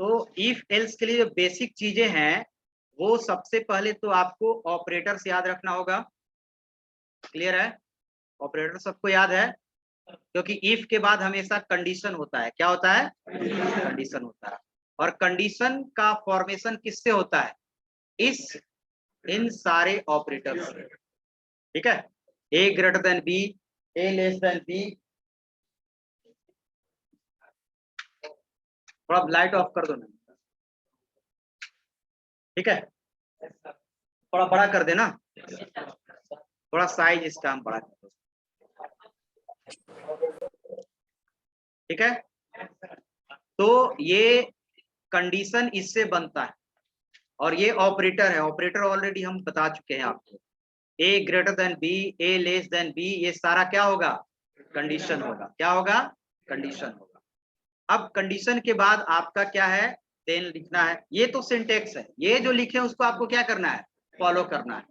तो if else के लिए जो बेसिक चीजें हैं वो सबसे पहले तो आपको ऑपरेटर्स याद रखना होगा। क्लियर है? ऑपरेटर सबको याद है, क्योंकि इफ के बाद हमेशा कंडीशन होता है। क्या होता है? कंडीशन होता है। और कंडीशन का फॉर्मेशन किससे होता है? इन सारे ऑपरेटर्स से। ठीक है? ए ग्रेटर देन बी, ए लेस देन बी। थोड़ा लाइट ऑफ कर दो ना। ठीक है, थोड़ा बड़ा कर देना, थोड़ा साइज इसका हम बड़ा कर दो। ठीक है, तो ये कंडीशन इससे बनता है और ये ऑपरेटर है। ऑपरेटर ऑलरेडी हम बता चुके हैं आपको। ए ग्रेटर देन बी, ए लेस देन बी, ये सारा क्या होगा? कंडीशन होगा। क्या होगा? कंडीशन होगा। अब कंडीशन के बाद आपका क्या है? देन लिखना है। ये तो सिंटेक्स है, ये जो लिखे उसको आपको क्या करना है? फॉलो करना है।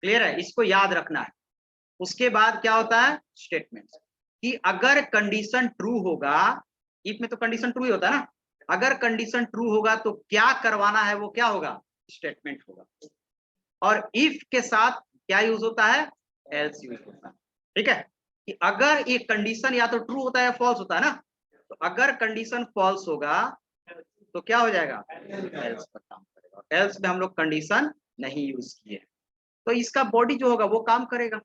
क्लियर है? इसको याद रखना है। उसके बाद क्या होता है? स्टेटमेंट। कि अगर कंडीशन ट्रू होगा, इफ में तो कंडीशन ट्रू ही होता है ना, अगर कंडीशन ट्रू होगा तो क्या करवाना है वो क्या होगा? स्टेटमेंट होगा। और इफ के साथ क्या यूज होता है? एल्स यूज होता है। ठीक है, कि अगर ये कंडीशन या तो ट्रू होता है या फॉल्स होता है ना, तो अगर कंडीशन फॉल्स होगा तो क्या हो जाएगा? एल्स पर काम करेगा। एल्स में हम लोग कंडीशन नहीं यूज किए, तो इसका बॉडी जो होगा वो काम करेगा।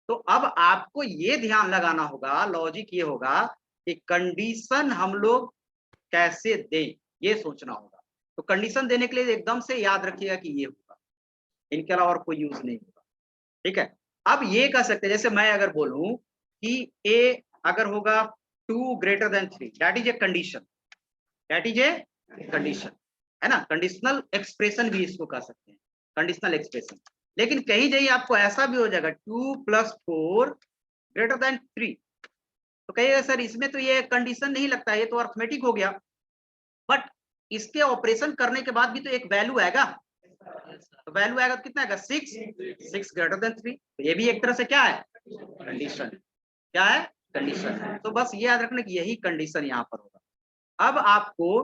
तो अब आपको ये ध्यान लगाना होगा, लॉजिक ये होगा कि कंडीशन हम लोग कैसे दें, ये सोचना होगा। तो कंडीशन देने के लिए एकदम से याद रखिएगा कि ये होगा, इनके अलावा और कोई यूज नहीं होगा। ठीक है, अब ये कह सकते हैं, जैसे मैं अगर बोलूं कि ए अगर होगा 2 greater than 3, that is a condition. That is a condition, है ना? कंडीशनल एक्सप्रेशन भी इसको कह सकते हैं, कंडीशनल एक्सप्रेशन। लेकिन कहीं जहीं आपको ऐसा भी हो जाएगा 2 + 4 ग्रेटर देन 3, तो कहिएगा सर इसमें तो ये कंडीशन नहीं लगता, ये तो अर्थमेटिक हो गया। बट इसके ऑपरेशन करने के बाद भी तो एक वैल्यू आएगा, तो वैल्यू आएगा तो कितना आएगा? 6 ग्रेटर देन 3। तो ये भी एक तरह से क्या है? कंडीशन। क्या है? कंडीशन। तो बस ये याद रखना कि यही कंडीशन यहाँ पर होगा। अब आपको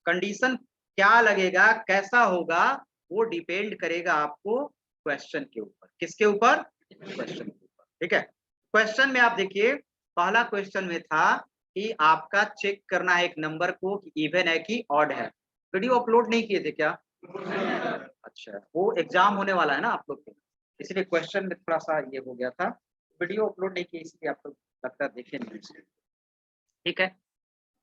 कंडीशन क्या लगेगा, कैसा होगा, वो डिपेंड करेगा आपको क्वेश्चन के ऊपर। किसके ऊपर? क्वेश्चन के ऊपर। ठीक है, क्वेश्चन में आप देखिए, पहला क्वेश्चन में था कि आपका चेक करना है एक नंबर को कि इवन है कि ऑड है। वीडियो अपलोड नहीं किए थे क्या? अच्छा, वो एग्जाम होने वाला है ना आप लोग के, इसलिए क्वेश्चन में थोड़ा सा ये हो गया था। वीडियो अपलोड नहीं किए इसलिए आप लोग लगता देखे नहीं। ठीक है,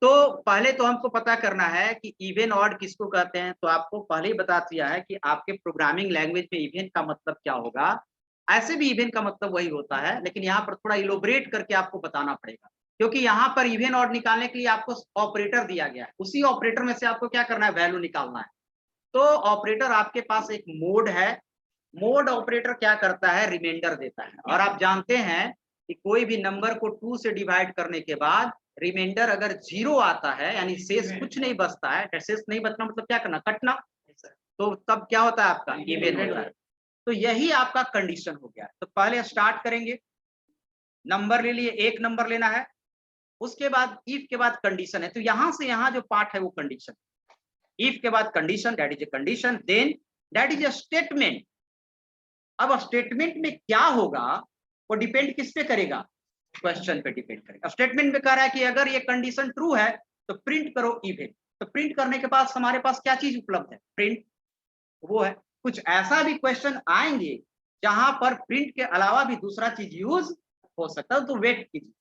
तो पहले तो हमको पता करना है कि इवन ऑड किसको कहते हैं। तो आपको पहले ही बता दिया है कि आपके प्रोग्रामिंग लैंग्वेज में इवन का मतलब क्या होगा। ऐसे भी इवन का मतलब वही होता है, लेकिन यहाँ पर थोड़ा इलोबरेट करके आपको बताना पड़ेगा, क्योंकि यहाँ पर इवन ऑड निकालने के लिए आपको ऑपरेटर दिया गया है। उसी ऑपरेटर में से आपको क्या करना है? वैल्यू निकालना है। तो ऑपरेटर आपके पास एक मोड है। मोड ऑपरेटर क्या करता है? रिमाइंडर देता है। और आप जानते हैं कि कोई भी नंबर को 2 से डिवाइड करने के बाद रिमाइंडर अगर 0 आता है, यानी शेष कुछ नहीं बचता है, शेष नहीं बचना मतलब क्या करना? कटना। तो तब क्या होता है? आपका इवन होता है। तो यही आपका कंडीशन हो गया। तो पहले स्टार्ट करेंगे, नंबर ले लिए, एक नंबर लेना है। उसके बाद इफ के बाद कंडीशन है, तो यहां से यहां जो पार्ट है वो कंडीशन। इफ के बाद condition, that is a condition, then that is a statement. अब स्टेटमेंट में क्या होगा वो डिपेंड किस पे करेगा? क्वेश्चन पे डिपेंड करेगा। स्टेटमेंट में कह रहा है कि अगर ये कंडीशन ट्रू है तो प्रिंट करो इवन। तो प्रिंट करने के पास हमारे पास क्या चीज उपलब्ध है? प्रिंट, वो है। कुछ ऐसा भी क्वेश्चन आएंगे जहां पर प्रिंट के अलावा भी दूसरा चीज यूज हो सकता है, तो वेट कीजिए,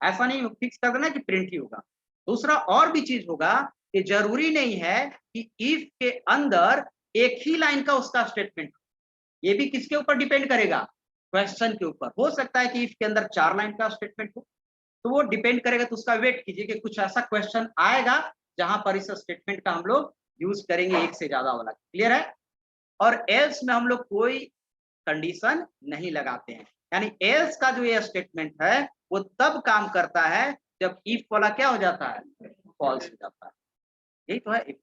ऐसा नहीं फिक्स कर देना कि प्रिंट ही होगा। दूसरा और भी चीज होगा कि जरूरी नहीं है कि इफ के अंदर एक ही लाइन का उसका स्टेटमेंट, ये भी किसके ऊपर डिपेंड करेगा? क्वेश्चन के ऊपर। हो सकता है कि इफ के अंदर 4 लाइन का स्टेटमेंट हो, तो वो डिपेंड करेगा। तो उसका वेट कीजिए कि कुछ ऐसा क्वेश्चन आएगा जहां पर इस स्टेटमेंट का हम लोग यूज करेंगे एक से ज्यादा वाला। क्लियर है? और एल्स में हम लोग कोई कंडीशन नहीं लगाते हैं, यानी एल्स का जो ये स्टेटमेंट है वो तब काम करता है जब इफ वाला क्या हो जाता है? फॉल्स हो जाता है। यही तो है इफ।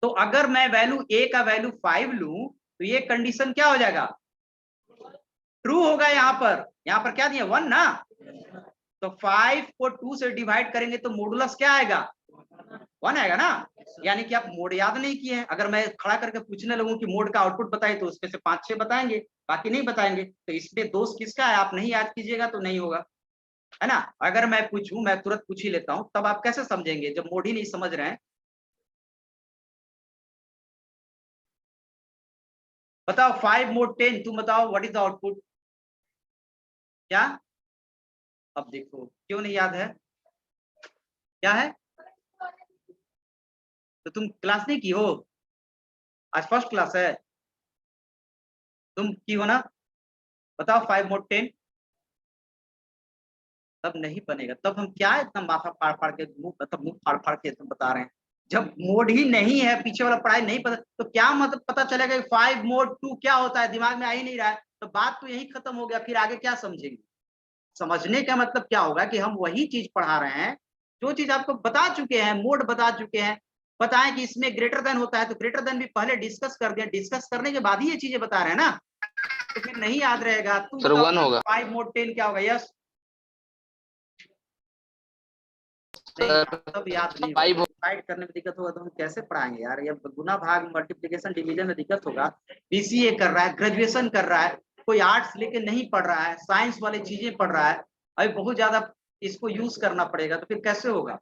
तो अगर मैं वैल्यू ए का वैल्यू 5 लूं तो ये कंडीशन क्या हो जाएगा? ट्रू होगा। यहाँ पर क्या दिया? 1 ना। तो 5 को 2 से डिवाइड करेंगे तो मॉडुलस क्या आएगा? 1 आएगा ना। यानी कि आप मोड याद नहीं किए हैं। अगर मैं खड़ा करके पूछने लगूं कि मोड का आउटपुट बताइए तो उसमें से 5-6 बताएंगे, बाकी नहीं बताएंगे। तो इसमें दोष किसका है? आप नहीं याद कीजिएगा तो नहीं होगा, है ना। अगर मैं पूछूं, मैं तुरंत पूछ ही लेता हूं, तब आप कैसे समझेंगे जब मोड ही नहीं समझ रहे हैं। बताओ 5 मोड 10, तुम बताओ व्हाट इज द आउटपुट? क्या? अब देखो क्यों नहीं याद है, क्या है? तो तुम क्लास नहीं की हो? आज फर्स्ट क्लास है, तुम की हो ना? बताओ 5 मोड 10। तब नहीं बनेगा, तब हम क्या इतना माथा फाड़ फाड़ के मुंह फाड़ फाड़ के तुम बता रहे हैं। जब मोड ही नहीं है, पीछे वाला पढ़ाई नहीं पता, तो क्या मतलब पता चलेगा 5 मोड 2 क्या होता है? दिमाग में आ ही नहीं रहा है, तो बात तो यही खत्म हो गया। फिर आगे क्या समझेंगे? समझने का मतलब क्या होगा कि हम वही चीज पढ़ा रहे हैं जो चीज आपको बता चुके हैं, मोड बता चुके हैं। बताएं कि इसमें ग्रेटर देन होता है, तो ग्रेटर देन भी पहले डिस्कस कर दिया, डिस्कस करने के बाद ही ये चीजें बता रहे हैं ना। तो फिर नहीं याद रहेगा। तुम सर बताओ 1 होगा 5 मोड 10 क्या होगा? यस नहीं, सर, तब याद नहीं होगा। 5 डिवाइड करने में दिक्कत होगा तो हम कैसे पढ़ाएंगे यार? ये गुना भाग मल्टीप्लिकेशन डिवीजन में दिक्कत होगा। बीसीए कर रहा है, ग्रेजुएशन कर रहा है, कोई आर्ट्स लेके नहीं पढ़ रहा है, साइंस वाली चीजें पढ़ रहा है, अभी बहुत ज्यादा इसको यूज करना पड़ेगा, तो फिर कैसे होगा?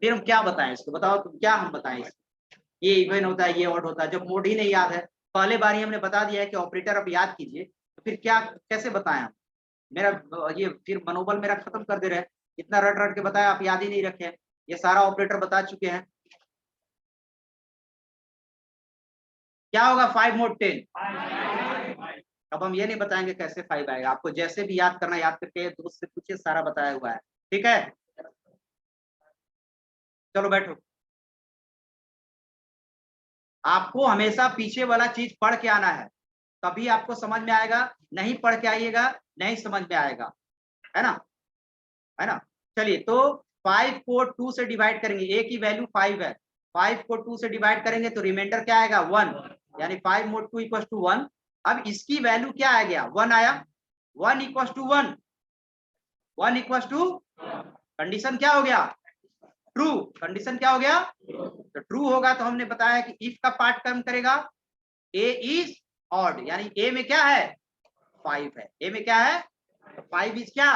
फिर हम क्या बताएं इसको? बताओ तुम, क्या हम बताएं इसको? ये इवन होता है, ये ऑड होता है, जब मोड ही नहीं याद है। पहले बार ही हमने बता दिया है कि ऑपरेटर अब याद कीजिए, तो फिर क्या कैसे बताएं हम? मेरा ये फिर मनोबल मेरा खत्म कर दे रहे हैं। इतना रट रट के बताया, आप याद ही नहीं रखे। ये सारा ऑपरेटर बता चुके हैं। क्या होगा 5 मोड 10? अब हम ये नहीं बताएंगे कैसे 5 आएगा, आपको जैसे भी याद करना याद करके दोस्त से पूछिए, सारा बताया हुआ है। ठीक है, चलो बैठो। आपको हमेशा पीछे वाला चीज पढ़ के आना है, तभी आपको समझ में आएगा। नहीं पढ़ के आइएगा, नहीं समझ में आएगा, है ना, है ना। चलिए, तो 5 को 2 से डिवाइड करेंगे, ए की वैल्यू 5 है, 5 को 2 से डिवाइड करेंगे तो रिमाइंडर क्या आएगा? 1, यानी 5 मोड 2 इक्वल टू 1। अब इसकी वैल्यू क्या आ गया? 1 आया। 1 equal to 1, 1 equal to, condition क्या हो गया? ट्रू। कंडीशन क्या हो गया? तो ट्रू होगा तो हमने बताया कि इफ का पार्ट कर्म करेगा, ए इज ऑड, यानी ए में क्या है? 5 है। ए में क्या है? तो 5 इज क्या?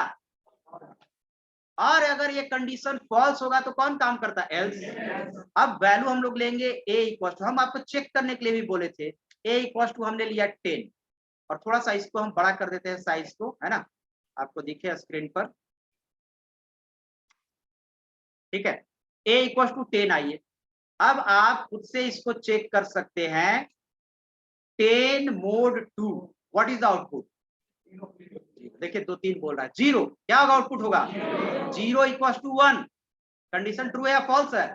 और अगर ये कंडीशन फॉल्स होगा तो कौन काम करता है? एल्स। अब वैल्यू हम लोग लेंगे ए इक्वल टू, हम आपको चेक करने के लिए भी बोले थे, ए इक्वल टू हमने लिया 10, और थोड़ा सा इसको हम बड़ा कर देते हैं साइज को, है ना, आपको दिखे स्क्रीन पर। ठीक है, ए इक्वल टू 10 आइए। अब आप खुद से इसको चेक कर सकते हैं, 10 mode 2 what is the output? देखिए 2-3 बोल रहा है, 0। क्या होगा आउटपुट? होगा 0 इक्वल टू 1। कंडीशन ट्रू है या फॉल्स है?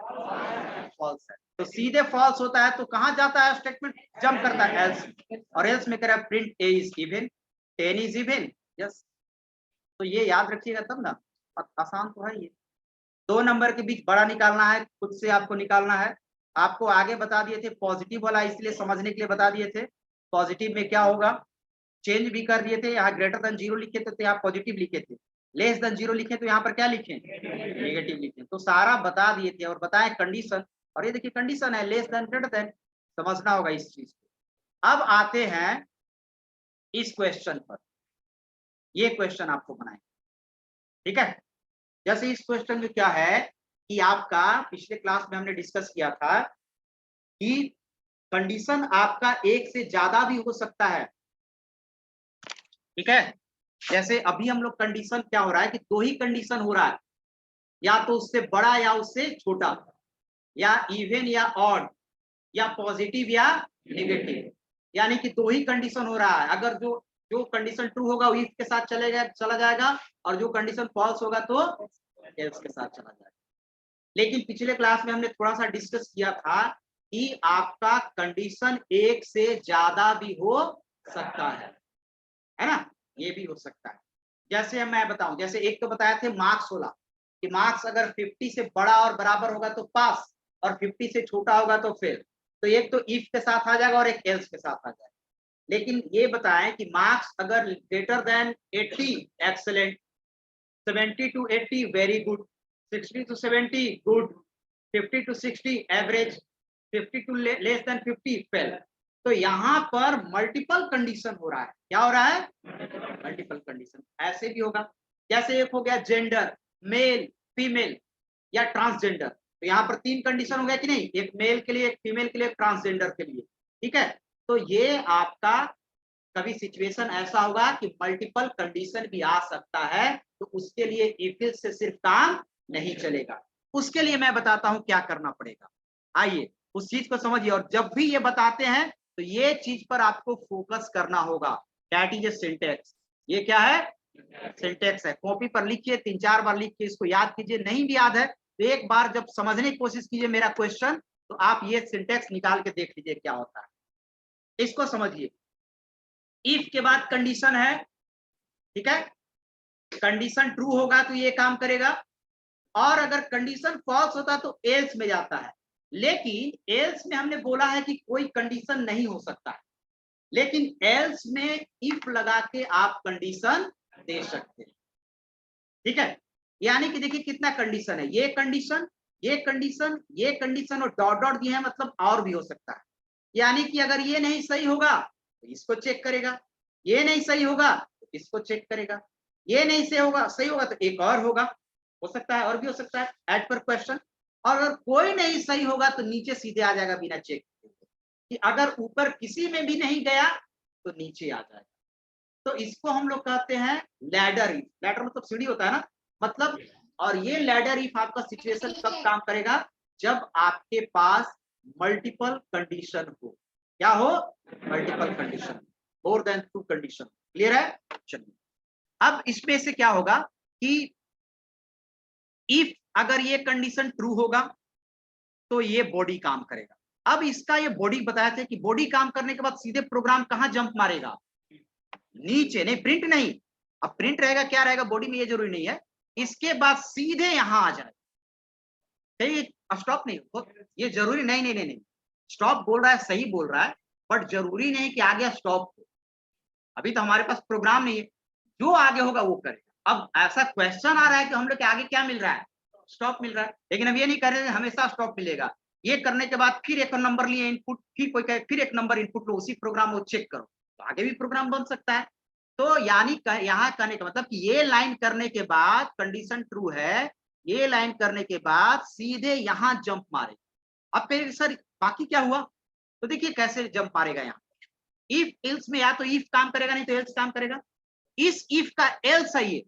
फॉल्स है। तो सीधे फॉल्स होता है तो कहां जाता है स्टेटमेंट? जंप करता है एल्स, और एल्स में कह print A is even, 10 is even. Yes, तो ये याद रखिएगा तब ना, आसान तो है ये। 2 नंबर के बीच बड़ा निकालना है, खुद से आपको निकालना है। आपको आगे बता दिए थे पॉजिटिव वाला, इसलिए समझने के लिए बता दिए थे। पॉजिटिव में क्या होगा, चेंज भी कर दिए थे, यहाँ ग्रेटर देन 0 लिखे थे तो यहाँ पॉजिटिव लिखे थे, लेस देन 0 लिखे तो यहाँ पर क्या लिखे? नेगेटिव लिखे। तो सारा बता दिए थे और बताए कंडीशन, और ये देखिए कंडीशन है लेस देन ग्रेटर देन, समझना होगा इस चीज को। अब आते हैं इस क्वेश्चन पर, ये क्वेश्चन आपको बनाए, ठीक है। जैसे इस क्वेश्चन में क्या है कि आपका पिछले क्लास में हमने डिस्कस किया था कि कंडीशन आपका एक से ज्यादा भी हो सकता है, ठीक है। जैसे अभी हम लोग कंडीशन क्या हो रहा है कि 2 ही कंडीशन हो रहा है, या तो उससे बड़ा या उससे छोटा, या इवन या ऑड, या पॉजिटिव या नेगेटिव, यानी कि 2 ही कंडीशन हो रहा है। अगर जो जो कंडीशन ट्रू होगा वो इफ के साथ चला जाएगा, और जो कंडीशन फॉल्स होगा तो एल्स के साथ चला जाएगा। लेकिन पिछले क्लास में हमने थोड़ा सा डिस्कस किया था कि आपका कंडीशन एक से ज्यादा भी हो सकता है ना, ये भी हो सकता है। जैसे मैं बताऊं, जैसे एक तो बताया थे मार्क्स वाला, कि मार्क्स अगर 50 से बड़ा और बराबर होगा तो पास, और 50 से छोटा होगा तो फेल। तो एक तो इफ के साथ आ जाएगा और एक एल्स के साथ आ जाएगा। लेकिन ये बताएं कि मार्क्स अगर greater than 80 excellent, 70 to 80 very good, 60 to 70 good, 50 to 60 average, 50 to less than 50 fail. तो यहाँ पर मल्टीपल कंडीशन हो रहा है। क्या हो रहा है? Multiple condition. ऐसे भी होगा, जैसे एक हो गया जेंडर, मेल, फीमेल या ट्रांसजेंडर। तो यहाँ पर 3 कंडीशन हो गया कि नहीं, एक मेल के लिए, एक फीमेल के लिए, एक ट्रांसजेंडर के लिए। ठीक है, तो ये आपका कभी सिचुएशन ऐसा होगा कि मल्टीपल कंडीशन भी आ सकता है, तो उसके लिए इफ एल्स से सिर्फ काम नहीं चलेगा। उसके लिए मैं बताता हूं क्या करना पड़ेगा। आइए उस चीज को समझिए, और जब भी ये बताते हैं तो ये चीज पर आपको फोकस करना होगा। That is a syntax. ये क्या है? सिंटेक्स है। कॉपी पर लिखिए, 3-4 बार लिख के इसको याद कीजिए। नहीं भी याद है तो एक बार जब समझने की कोशिश कीजिए मेरा क्वेश्चन, तो आप ये सिंटेक्स निकाल के देख लीजिए क्या होता है। इसको समझिए। इफ के बाद कंडीशन है, ठीक है, कंडीशन ट्रू होगा तो ये काम करेगा, और अगर कंडीशन फॉल्स होता तो एल्स में जाता है। लेकिन एल्स में हमने बोला है कि कोई कंडीशन नहीं हो सकता है, लेकिन एल्स में इफ लगा के आप कंडीशन दे सकते हैं। ठीक है, यानी कि देखिए कितना कंडीशन है, ये कंडीशन, ये कंडीशन, ये कंडीशन, और डॉट डॉट दिए हैं, मतलब और भी हो सकता है। यानी कि अगर ये नहीं सही होगा तो इसको चेक करेगा, ये नहीं सही होगा तो इसको चेक करेगा, ये नहीं सही होगा तो एक और होगा, हो सकता है और भी हो सकता है, एज पर क्वेश्चन। और अगर कोई नहीं सही होगा तो नीचे सीधे आ जाएगा बिना चेक कि अगर ऊपर किसी में भी नहीं गया तो नीचे आ जाएगा। तो इसको हम लोग कहते हैं लैडर इफ। लैडर मतलब सीढ़ी होता है ना, मतलब। और ये लैडर इफ आपका सिचुएशन कब काम करेगा? जब आपके पास मल्टीपल कंडीशन हो। क्या हो? Multiple condition, more than 2 condition. Clear है? चलिए, अब इसमें से क्या होगा कि इफ अगर ये कंडीशन ट्रू होगा तो ये बॉडी काम करेगा। अब इसका ये बॉडी बताया था कि बॉडी काम करने के बाद सीधे प्रोग्राम कहां जंप मारेगा? नीचे। नहीं, प्रिंट नहीं। अब प्रिंट रहेगा, क्या रहेगा बॉडी में, ये जरूरी नहीं है। इसके बाद सीधे यहां आ जाए, स्टॉप नहीं हो, ये जरूरी नहीं, नहीं नहीं नहीं, स्टॉप बोल रहा है, सही बोल रहा है, बट जरूरी नहीं कि आगे स्टॉप हो। अभी तो हमारे पास प्रोग्राम नहीं है, जो आगे होगा वो करेगा। अब ऐसा क्वेश्चन आ रहा है कि हम लोग के आगे क्या मिल रहा है? स्टॉप मिल रहा है। लेकिन अब ये नहीं कर रहे हमेशा स्टॉप मिलेगा। ये करने के बाद फिर एक नंबर लिए इनपुट, फिर कोई कहे फिर एक नंबर इनपुट लो, उसी प्रोग्राम को चेक करो, तो आगे भी प्रोग्राम बन सकता है। तो यानी यहाँ कहने का मतलब कि ये लाइन करने के बाद कंडीशन ट्रू है, ये लाइन करने के बाद सीधे यहाँ जंप मारे। अब फिर सर बाकी क्या हुआ? तो देखिए कैसे जंप मारेगा यहाँ। इफ एल्स में या तो इफ काम करेगा, नहीं तो एल्स काम करेगा। इस इफ का एल्स है ये,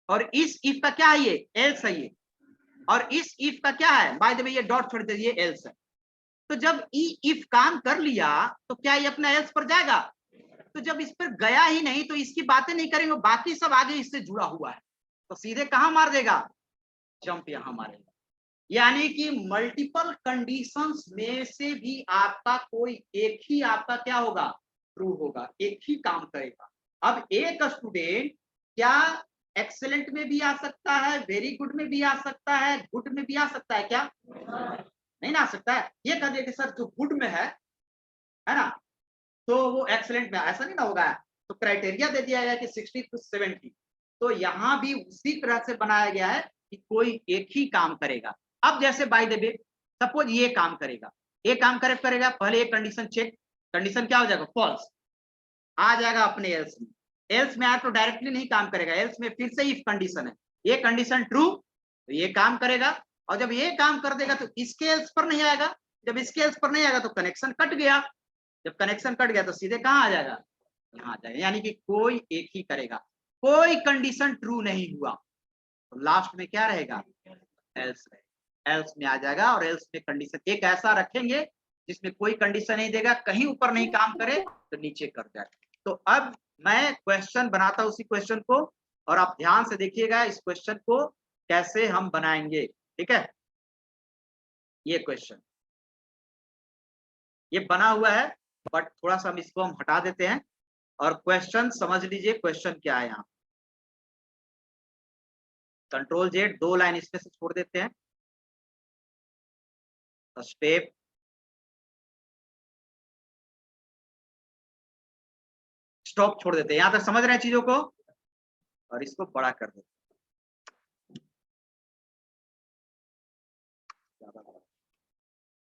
और इस इफ का क्या है? ये एल्स है ये, और इस इफ का क्या है? बाय द वे ये डॉट छोड़ दीजिए, एल्स है। तो जब इफ काम कर लिया तो क्या ये अपना एल्स पर जाएगा? तो जब इस पर गया ही नहीं तो इसकी बातें नहीं करेंगे, बाकी सब आगे इससे जुड़ा हुआ है, तो सीधे कहां मार देगा? जंप यहां मारेगा। यानी कि मल्टीपल कंडीशंस में से भी आपका कोई एक ही आपका क्या होगा? ट्रू होगा, एक ही काम करेगा। अब एक स्टूडेंट क्या एक्सेलेंट में भी आ सकता है, वेरी गुड में भी आ सकता है, गुड में भी आ सकता है क्या? नहीं ना आ सकता है। ये कह दिया कि सर जो गुड में है ना, तो वो एक्सेलेंट में, ऐसा नहीं ना होगा। तो क्राइटेरिया दे दिया गया कि 60 to 70। तो यहां भी उसी तरह से बनाया गया है कि कोई एक ही काम करेगा। अब जैसे बाय द वे सपोज ये काम करेगा, ये काम करेगा, पहले एक कंडीशन चेक, कंडीशन क्या हो जाएगा? फॉल्स, आ जाएगा अपने एल्स में। एल्स में आया तो डायरेक्टली नहीं काम करेगा, एल्स में फिर से इफ कंडीशन है, ये कंडीशन ट्रू तो ये काम करेगा, और जब ये काम कर देगा तो इसके एल्स पर नहीं आएगा। जब इसके एल्स पर नहीं आएगा तो कनेक्शन कट गया, जब कनेक्शन कट गया तो सीधे कहां आ जाएगा? यहाँ आ जाएगा। यानी कि कोई एक ही करेगा, कोई कंडीशन ट्रू नहीं हुआ तो लास्ट में क्या रहेगा? एल्स रहेगा, एल्स में आ जाएगा। और एल्स में कंडीशन एक ऐसा रखेंगे जिसमें कोई कंडीशन नहीं देगा, कहीं ऊपर नहीं काम करे तो नीचे कर जाएगा। तो अब मैं क्वेश्चन बनाता हूं उसी क्वेश्चन को, और आप ध्यान से देखिएगा इस क्वेश्चन को कैसे हम बनाएंगे। ठीक है, ये क्वेश्चन ये बना हुआ है, बट थोड़ा सा हम इसको हम हटा देते हैं और क्वेश्चन समझ लीजिए। क्वेश्चन क्या है? यहाँ कंट्रोल जेड, 2 लाइन इसमें से छोड़ देते हैं, स्टेप स्टॉप छोड़ देते हैं। यहां तक समझ रहे हैं चीजों को, और इसको बड़ा कर देते हैं।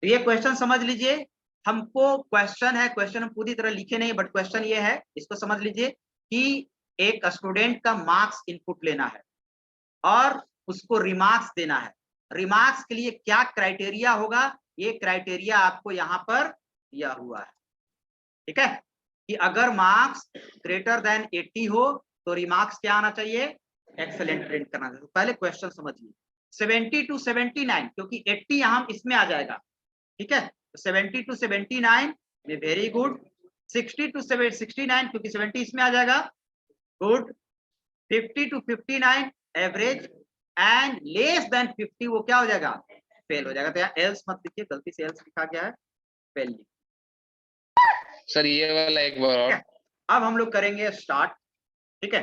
तो ये क्वेश्चन समझ लीजिए, हमको क्वेश्चन है, क्वेश्चन हम पूरी तरह लिखे नहीं, बट क्वेश्चन ये है, इसको समझ लीजिए कि एक स्टूडेंट का मार्क्स इनपुट लेना है और उसको रिमार्क्स देना है। रिमार्क्स के लिए क्या क्राइटेरिया होगा, ये क्राइटेरिया आपको यहाँ पर दिया हुआ है, ठीक है, कि अगर मार्क्स ग्रेटर देन 80 हो तो रिमार्क्स क्या आना चाहिए, एक्सेलेंट प्रिंट करना चाहिए। तो पहले क्वेश्चन समझिए, 70 to 79, क्योंकि 80 यहाँ इसमें आ जाएगा, ठीक है, 70 to 79 में वेरी गुड, 60 to 69 क्योंकि 70 इसमें आ जाएगा, good, 50 to 59 average, and less than 50 वो क्या हो जाएगा, फेल हो जाएगा। तो यहाँ एल्स मत लिखिए, गलती से एल्स लिखा गया है, फेल लिखिए सर ये वाला एक बार और। अब हम लोग करेंगे स्टार्ट, ठीक है,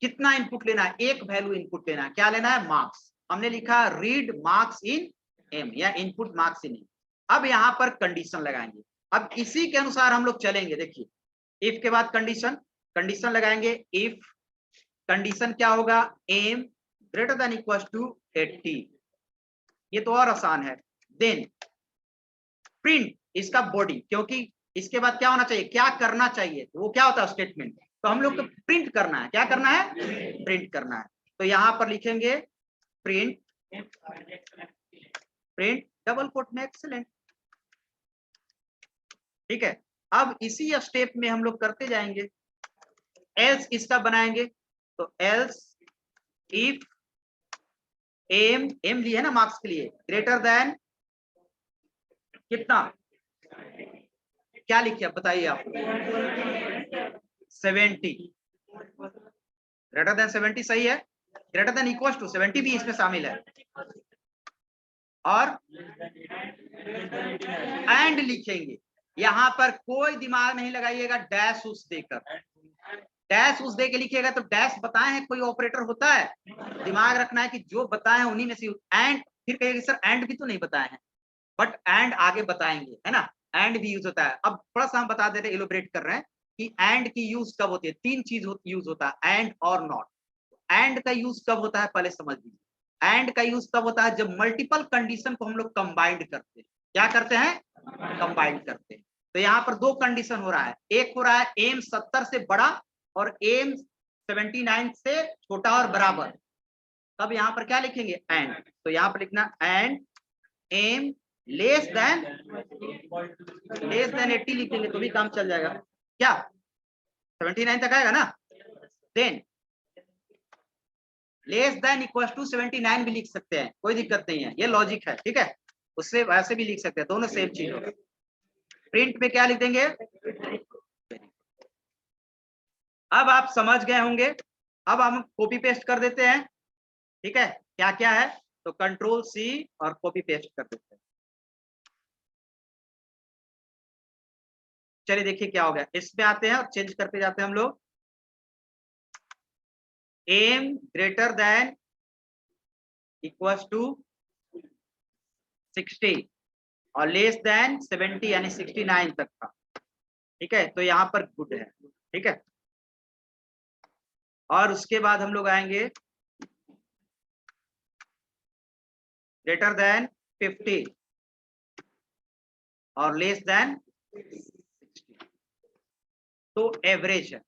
कितना इनपुट लेना है, एक वैल्यू इनपुट लेना है, क्या लेना है, मार्क्स। हमने लिखा रीड मार्क्स इन एम या इनपुट मार्क्स इन एम। अब यहाँ पर कंडीशन लगाएंगे, अब इसी के अनुसार हम लोग चलेंगे। देखिए, इफ के बाद कंडीशन, कंडीशन लगाएंगे, इफ कंडीशन क्या होगा, M greater than equal to 80, ये तो और आसान है। देन प्रिंट इसका बॉडी, क्योंकि इसके बाद क्या होना चाहिए, क्या करना चाहिए, वो क्या होता है स्टेटमेंट, तो हम लोग को प्रिंट करना है, क्या करना है, प्रिंट करना है। तो यहां पर लिखेंगे प्रिंट, प्रिंट डबल कोट में एक्सीलेंट, ठीक है। अब इसी स्टेप में हम लोग करते जाएंगे, एल्स इसका बनाएंगे, तो एल्स इफ एम, एम लिए है ना मार्क्स के लिए, ग्रेटर देन कितना, क्या लिखिए बताइए आप, 70, ग्रेटर देन 70 सही है, ग्रेटर देन इक्वल टू 70 भी इसमें शामिल है, और एंड लिखेंगे। यहां पर कोई दिमाग नहीं लगाइएगा, डैश उस देकर, डैश उस दे के लिखिएगा तो डैश बताए हैं कोई ऑपरेटर होता है, दिमाग रखना है कि जो बताए हैं उन्हीं में से। एंड फिर कहेंगे सर एंड भी तो नहीं बताए हैं, बट एंड आगे बताएंगे, है ना, एंड भी यूज होता है। अब थोड़ा सा हम बता दे रहे हैं, इलोबरेट कर रहे हैं कि एंड की यूज कब होती है, तीन चीज यूज होता है, एंड और नॉट। एंड का यूज कब होता है पहले समझ लीजिए, एंड का यूज तब होता है जब मल्टीपल कंडीशन को हम लोग कंबाइंड करते हैं, क्या करते हैं, कंबाइंड करते हैं। तो यहाँ पर दो कंडीशन हो रहा है, एक हो रहा है एम 70 से बड़ा और एम 79 से छोटा और बराबर, तब यहाँ पर क्या लिखेंगे, एंड। तो यहाँ पर लिखना एंड एम लेस देन 80 लिखेंगे तो भी काम चल जाएगा, क्या 79 तक आएगा ना। Then less than equal to 79 भी लिख सकते हैं, कोई दिक्कत नहीं है, ये लॉजिक है, ठीक है, उससे वैसे भी लिख सकते हैं, दोनों सेम चीज होगा। प्रिंट पे क्या लिख देंगे, अब आप समझ गए होंगे, अब हम कॉपी पेस्ट कर देते हैं, ठीक है, क्या क्या है, तो कंट्रोल सी और कॉपी पेस्ट कर देते हैं। चलिए देखिए क्या हो गया, इसमें आते हैं और चेंज करते जाते हैं हम लोग, M greater than equal to 60 और लेस देन 70 यानी 69 तक था, ठीक है, तो यहाँ पर गुड है, ठीक है। और उसके बाद हम लोग आएंगे ग्रेटर देन 50 और लेस देन 60, तो एवरेज है,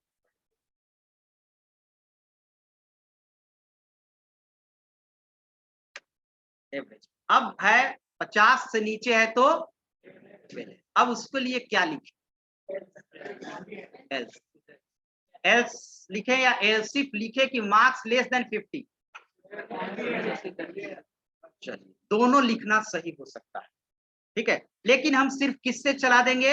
एवरेज। अब है 50 से नीचे है तो अब उसके लिए क्या लिखे, एल्स, एल्स लिखे या एल्सिफ लिखे कि मार्क्स लेस देन 50, चलिए दोनों लिखना सही हो सकता है, ठीक है, लेकिन हम सिर्फ किससे चला देंगे,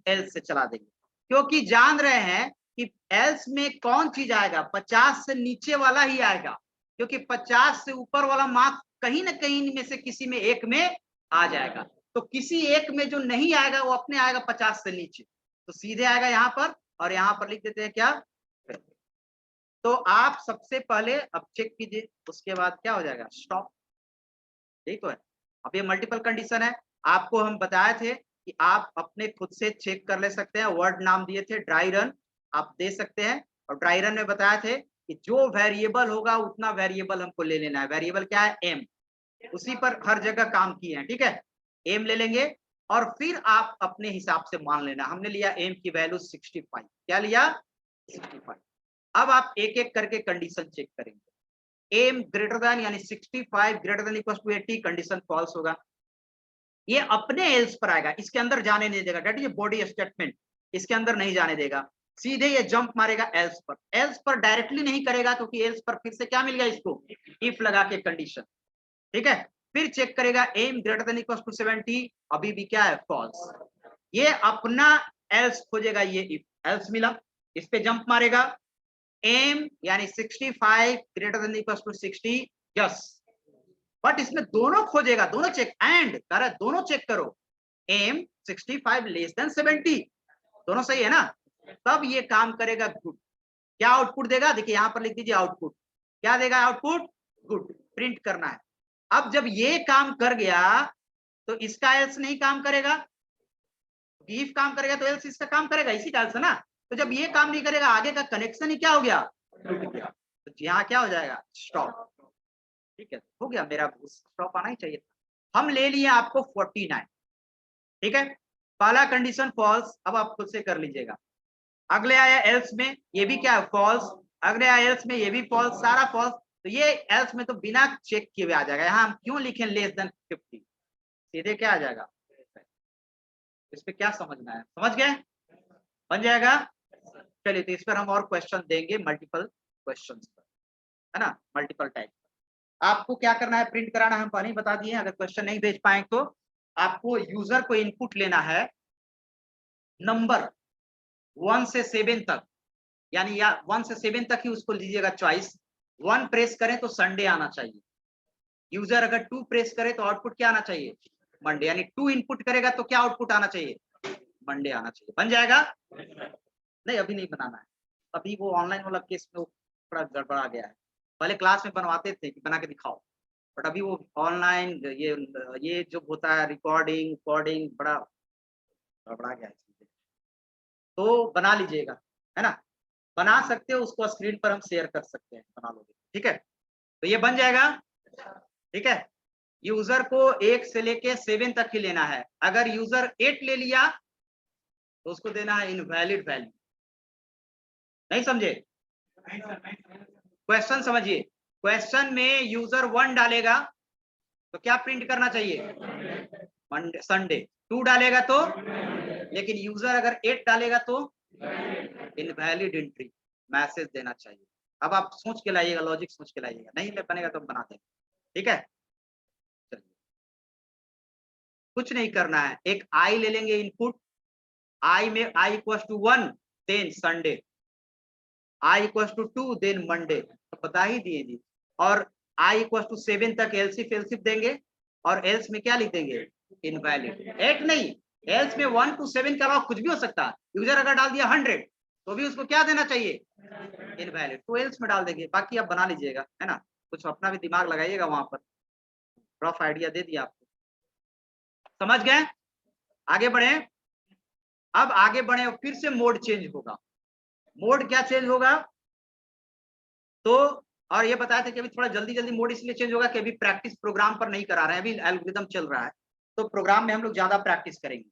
एल्स से चला देंगे, क्योंकि जान रहे हैं कि एल्स में कौन चीज आएगा, 50 से नीचे वाला ही आएगा, क्योंकि 50 से ऊपर वाला मार्क्स कहीं ना कहीं में से किसी में एक में आ जाएगा, तो किसी एक में जो नहीं आएगा वो अपने आएगा 50 से नीचे, तो सीधे आएगा यहाँ पर, और यहाँ पर लिख देते हैं क्या, तो आप सबसे पहले अब चेक कीजिए, उसके बाद क्या हो जाएगा, स्टॉप, यही तो है। अब ये मल्टीपल कंडीशन है, आपको हम बताए थे कि आप अपने खुद से चेक कर ले सकते हैं, वर्ड नाम दिए थे ड्राई रन, आप दे सकते हैं, और ड्राई रन में बताए थे कि जो वेरिएबल होगा उतना वेरिएबल हमको ले लेना है, वेरिएबल क्या है, एम, उसी पर हर जगह काम किए हैं, ठीक है। एम ले लेंगे और फिर आप अपने हिसाब से मान लेना। हमने लिया एम की वैल्यू 65, क्या लिया 65। अब आप एक एक करके कंडीशन चेक करेंगे। एम ग्रेटर देन यानी 65 greater than equal to 80, condition false होगा। ये अपने एल्स पर आएगा, इसके अंदर जाने नहीं देगा, डेट इज बॉडी स्टेटमेंट, इसके अंदर नहीं जाने देगा, सीधे ये जंप मारेगा एल्स पर। एल्स पर डायरेक्टली नहीं करेगा क्योंकि एल्स पर फिर से क्या मिल गया इसको, इफ लगा के कंडीशन, ठीक है। फिर चेक करेगा M greater than equal to 70, अभी भी क्या है फॉल्स। ये अपना एल्स खोजेगा, ये इफ एल्स मिला, इस पे जंप मारेगा, एम यानी 65 greater than equal to 60, yes. But इसमें दोनों खोजेगा, दोनों चेक, एंड कह रहा है दोनों चेक करो, एम 65 लेस देन 70, दोनों सही है ना, तब ये काम करेगा गुड। क्या आउटपुट देगा, देखिए यहां पर लिख दीजिए आउटपुट, क्या देगा आउटपुट, गुड, प्रिंट करना है। अब जब ये काम कर गया तो इसका एल्स नहीं काम करेगा, इफ काम करेगा तो एल्स इसका काम करेगा, इसी टाइप से ना। तो जब ये काम नहीं करेगा आगे का कनेक्शन ही क्या हो गया, टूट गया, तो यहाँ क्या हो जाएगा, स्टॉप। ठीक है, हो गया, मेरा स्टॉप आना ही चाहिए था। हम ले लिए आपको 49, ठीक है, पहला कंडीशन फॉल्स, अब आप खुद से कर लीजिएगा। अगले आया एल्स में, ये भी क्या है फॉल्स, अगले आया एल्स में, ये भी फॉल्स, सारा फॉल्स। तो ये एल्स में तो बिना चेक किए हुए आ जाएगा, यहाँ हम क्यों लिखें लेस देन 50, सीधे क्या आ जाएगा। इस पे क्या समझना है, समझ गए, बन जाएगा। चलिए, तो इस पर हम और क्वेश्चन देंगे, मल्टीपल क्वेश्चन है ना, मल्टीपल टाइप। आपको क्या करना है, प्रिंट कराना, हम पहले ही बता दिए। अगर क्वेश्चन नहीं भेज पाए तो आपको यूजर को इनपुट लेना है नंबर 1 से 7 तक, यानी या 1 से 7 तक ही उसको लीजिएगा चॉइस। 1 प्रेस करें तो संडे आना चाहिए, यूजर अगर 2 प्रेस करे तो आउटपुट क्या आना चाहिए, मंडे, यानी 2 इनपुट करेगा तो क्या आउटपुट आना चाहिए, मंडे आना चाहिए। बन जाएगा, नहीं अभी नहीं बनाना है, अभी वो ऑनलाइन वाला केस में थोड़ा गड़बड़ा गया है। पहले क्लास में बनवाते थे कि बना के दिखाओ, बट अभी वो ऑनलाइन ये जो होता है रिकॉर्डिंग कोडिंग बड़ा गड़बड़ा गया है। तो बना लीजिएगा, है ना, बना सकते हो, उसको स्क्रीन पर हम शेयर कर सकते हैं, बना लोगे, ठीक है। तो ये बन जाएगा, ठीक है। यूजर को 1 से लेके 7 तक ही लेना है। अगर यूजर 8 ले लिया तो उसको देना है इनवैलिड वैल्यू। नहीं समझे, क्वेश्चन समझिए। क्वेश्चन में यूजर 1 डालेगा तो क्या प्रिंट करना चाहिए, मंडे संडे। 2 डालेगा तो, लेकिन यूजर अगर 8 डालेगा तो इनवैलिड एंट्री मैसेज देना चाहिए। अब आप सोच के लाइएगा, लॉजिक सोच के लाइएगा, नहीं में बनेगा तो बना देंगे, ठीक है। चलिए, कुछ नहीं करना है, एक आई ले लेंगे इनपुट, आई में I equal to 1 then Sunday, I equal to 2 then Monday, तो बता ही दिए जी। और आई इक्वल टू 7 तक एल्सिफ एल्सिफ देंगे, और एल्स में क्या लिख देंगे, इनवैलिड। 8 नहीं, एल्स में 1 to 7 के अलावा कुछ भी हो सकता है। यूजर अगर डाल दिया 100 तो भी उसको क्या देना चाहिए, इनवैलिड, तो एल्स में डाल देंगे। बाकी आप बना लीजिएगा, है ना, कुछ अपना भी दिमाग लगाइएगा वहां पर, रफ आइडिया दे दिया आपको, समझ गए। आगे बढ़े, अब आगे बढ़े, फिर से मोड चेंज होगा। मोड क्या चेंज होगा, तो और ये बताया था कि अभी थोड़ा जल्दी जल्दी मोड इसलिए चेंज होगा कि अभी प्रैक्टिस प्रोग्राम पर नहीं करा रहे हैं, अभी एल्गोरिथम चल रहा है, तो प्रोग्राम में हम लोग ज्यादा प्रैक्टिस करेंगे।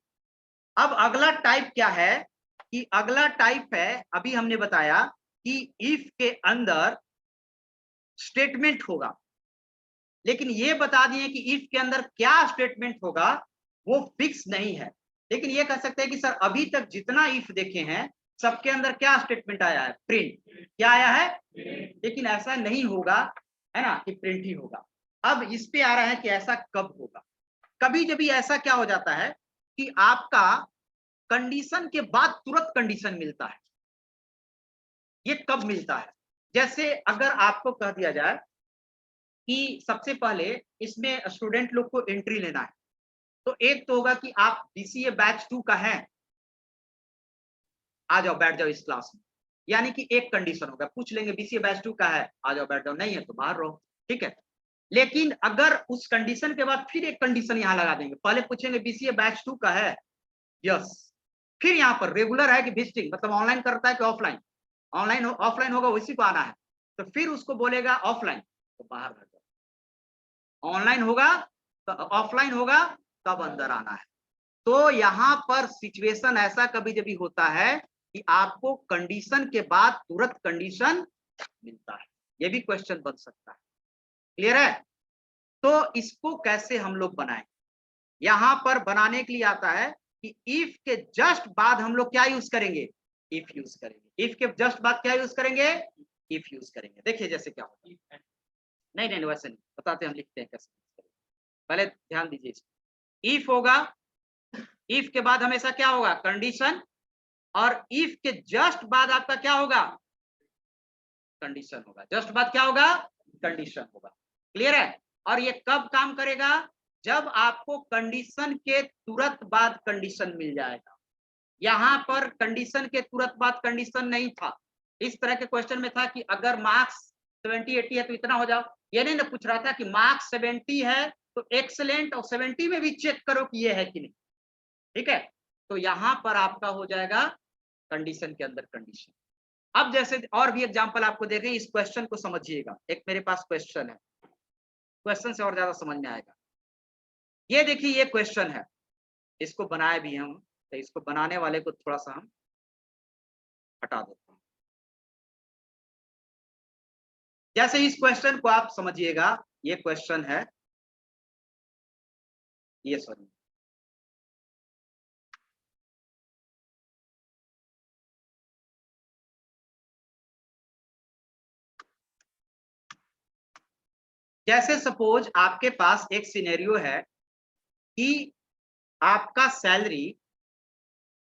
अब अगला टाइप क्या है, कि अगला टाइप है, अभी हमने बताया कि इफ के अंदर स्टेटमेंट होगा, लेकिन ये बता दिए कि इफ के अंदर क्या स्टेटमेंट होगा वो फिक्स नहीं है। लेकिन ये कह सकते हैं कि सर अभी तक जितना इफ देखे हैं सबके अंदर क्या स्टेटमेंट आया है, प्रिंट, क्या आया है, लेकिन ऐसा नहीं होगा, है ना, कि प्रिंट ही होगा। अब इस पे आ रहा है कि ऐसा कब होगा। कभी जब ऐसा क्या हो जाता है कि आपका कंडीशन के बाद तुरंत कंडीशन मिलता है। ये कब मिलता है, जैसे अगर आपको कह दिया जाए कि सबसे पहले इसमें स्टूडेंट लोग को एंट्री लेना है, तो एक तो होगा कि आप बीसीए बैच 2 का है, आ जाओ बैठ जाओ इस क्लास में, यानी कि एक कंडीशन होगा, पूछ लेंगे बीसीए बैच 2 का है, आ जाओ बैठ जाओ, नहीं है तो बाहर रहो, ठीक है। लेकिन अगर उस कंडीशन के बाद फिर एक कंडीशन यहाँ लगा देंगे, पहले पूछेंगे बीसीए बैच 2 का है, यस, फिर यहाँ पर रेगुलर है कि विजिटिंग, मतलब ऑनलाइन करता है कि ऑफलाइन, ऑनलाइन ऑफलाइन होगा उसी को आना है, तो फिर उसको बोलेगा ऑफलाइन तो बाहर रह जाओ, ऑनलाइन होगा तो ऑफलाइन होगा तब अंदर आना है। तो यहाँ पर सिचुएशन ऐसा कभी कभी होता है कि आपको कंडीशन के बाद तुरंत कंडीशन मिलता है, ये भी क्वेश्चन बन सकता है। क्लियर है? तो इसको कैसे हम लोग बनाएं? यहां पर बनाने के लिए आता है कि इफ के जस्ट बाद हम लोग क्या यूज करेंगे? इफ यूज करेंगे। इफ के जस्ट बाद क्या यूज करेंगे? इफ यूज करेंगे। देखिए जैसे क्या होगा। नहीं नहीं वैसे नहीं बताते, हम लिखते हैं कैसे। पहले ध्यान दीजिए, इफ होगा, इफ के बाद हमेशा क्या होगा? कंडीशन, और इफ के जस्ट बाद आपका क्या होगा? कंडीशन होगा। जस्ट बाद क्या होगा? कंडीशन होगा। क्लियर है? और ये कब काम करेगा? जब आपको कंडीशन के तुरंत बाद कंडीशन मिल जाएगा। यहां पर कंडीशन के तुरंत बाद कंडीशन नहीं था। इस तरह के क्वेश्चन में था कि अगर मार्क्स 70-80 है तो इतना हो जाओ। ये नहीं ना पूछ रहा था कि मार्क्स 70 है तो एक्सलेंट, और 70 में भी चेक करो कि ये है कि नहीं। ठीक है? तो यहां पर आपका हो जाएगा कंडीशन के अंदर कंडीशन। अब जैसे और भी एग्जांपल आपको दे रहे हैं, इस क्वेश्चन को समझिएगा। एक मेरे पास क्वेश्चन है, क्वेश्चन से और ज्यादा समझ में आएगा। ये देखिए ये क्वेश्चन है, इसको बनाए भी हम, तो इसको बनाने वाले को थोड़ा सा हम हटा देते हैं। जैसे इस क्वेश्चन को आप समझिएगा, ये क्वेश्चन है, ये सॉरी, जैसे सपोज आपके पास एक सिनेरियो है कि आपका सैलरी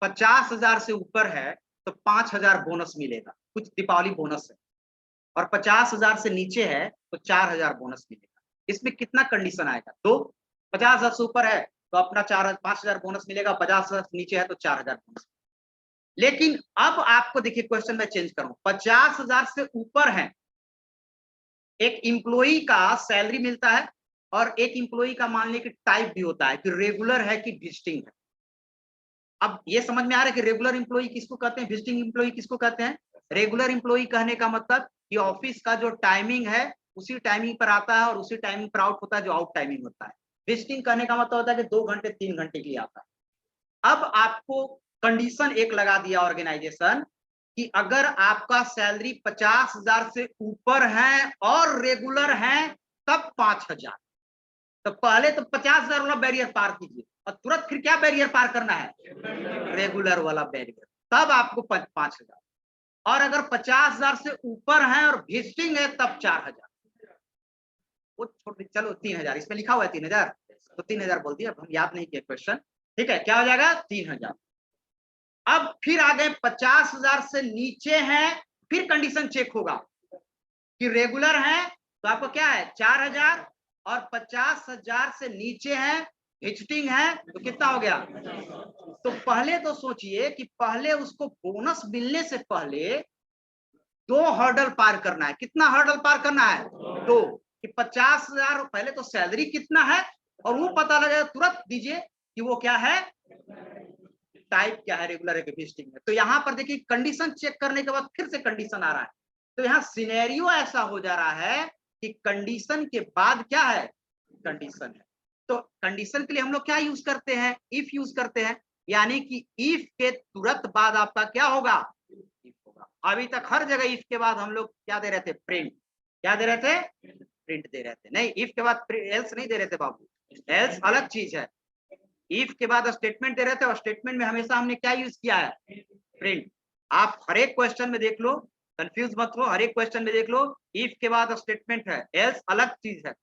50,000 से ऊपर है तो 5,000 बोनस मिलेगा, कुछ दीपावली बोनस है, और 50,000 से नीचे है तो 4,000 बोनस मिलेगा। इसमें कितना कंडीशन आएगा? दो। 50,000 से ऊपर है तो अपना 5,000 बोनस मिलेगा, 50,000 से नीचे है तो 4,000 बोनस। लेकिन अब आपको देखिए क्वेश्चन में चेंज करूं, 50,000 से ऊपर है, एक इंप्लॉई का सैलरी मिलता है, और एक इंप्लॉई का मान लीजिए कि टाइप भी होता है कि रेगुलर है कि विजिटिंग है। अब ये समझ में आ रहा है कि रेगुलर इंप्लॉई किसको कहते हैं, विजिटिंग इंप्लॉई किसको कहते हैं? रेगुलर इंप्लॉई कहने का मतलब कि ऑफिस का जो टाइमिंग है उसी टाइमिंग पर आता है और उसी टाइमिंग पर आउट होता है, जो आउट टाइमिंग होता है। विजिटिंग कहने का मतलब होता है कि 2 घंटे 3 घंटे के लिए आता है। अब आपको कंडीशन एक लगा दिया ऑर्गेनाइजेशन कि अगर आपका सैलरी 50,000 से ऊपर है और रेगुलर है तब 5,000। तो पहले तो 50,000 वाला बैरियर पार कीजिए, और तुरंत फिर क्या बैरियर पार करना है? रेगुलर वाला बैरियर, तब आपको 5,000। और अगर 50,000 से ऊपर है और विजिटिंग है तब 4,000। वो छोड़, चलो 3,000 इसमें लिखा हुआ है, 3,000 तो 3,000 बोल दिया, अब हम याद नहीं किए क्वेश्चन। ठीक है, क्या हो जाएगा? 3,000। अब फिर आ गए 50,000 से नीचे है, फिर कंडीशन चेक होगा कि रेगुलर है तो आपको क्या है? 4,000, और 50,000 से नीचे है, विजिटिंग है तो कितना हो गया? तो पहले तो सोचिए कि पहले उसको बोनस मिलने से पहले 2 हर्डल पार करना है। कितना हर्डल पार करना है? 2। कि 50,000 पहले तो सैलरी कितना है और वो पता लगेगा, तुरंत दीजिए कि वो क्या है, टाइप क्या है, रेगुलर है कि विजिटिंग है। तो यहाँ पर देखिए कंडीशन चेक करने के बाद फिर से कंडीशन आ रहा है। तो यहाँ सिनेरियो ऐसा हो जा रहा है कि कंडीशन के बाद क्या है? कंडीशन है। तो कंडीशन के लिए हम लोग क्या यूज करते हैं? इफ यूज करते हैं। यानी कि इफ के तुरंत बाद आपका क्या होगा? इफ होगा। अभी तक हर जगह इफ के बाद हम लोग क्या दे रहे थे? प्रिंट। क्या दे रहे थे? प्रिंट दे रहे थे। नहीं, इफ के बाद एल्स नहीं दे रहे थे बाबू, एल्स अलग चीज है। इफ के बाद स्टेटमेंट दे रहे थे, और स्टेटमेंट में हमेशा हमने क्या यूज किया है? प्रिंट। आप हर एक क्वेश्चन में देख लो, कंफ्यूज मत हो, हर एक क्वेश्चन में देख लो, इफ के बाद स्टेटमेंट है, एल्स अलग चीज है।